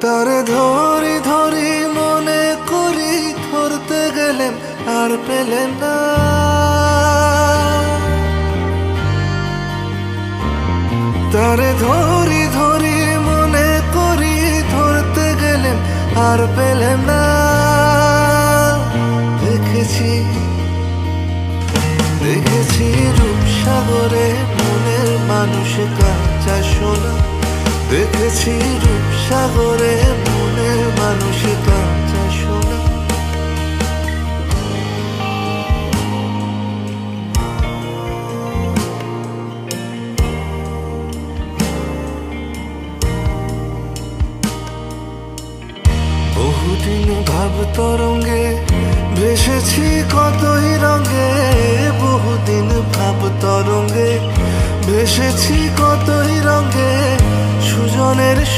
তারে ধরি ধরি মনে করি, ধরতে গেলেন আর পেলেন না। তারে ধরি ধরি মনে করি, ধরতে গেলেন আর পেলেন না। দেখেছি দেখেছি রূপসাগরে মনের মানুষ কাঁচা সোনা। দেখেছি রূপসাগরে মনের মানুষ কাঁচা সোনা। বহুদিন ভাব তরঙ্গে ভেসেছি কতই রঙে। বহুদিন ভাব তরঙ্গে ভেসেছি কতই রঙে। সুজনের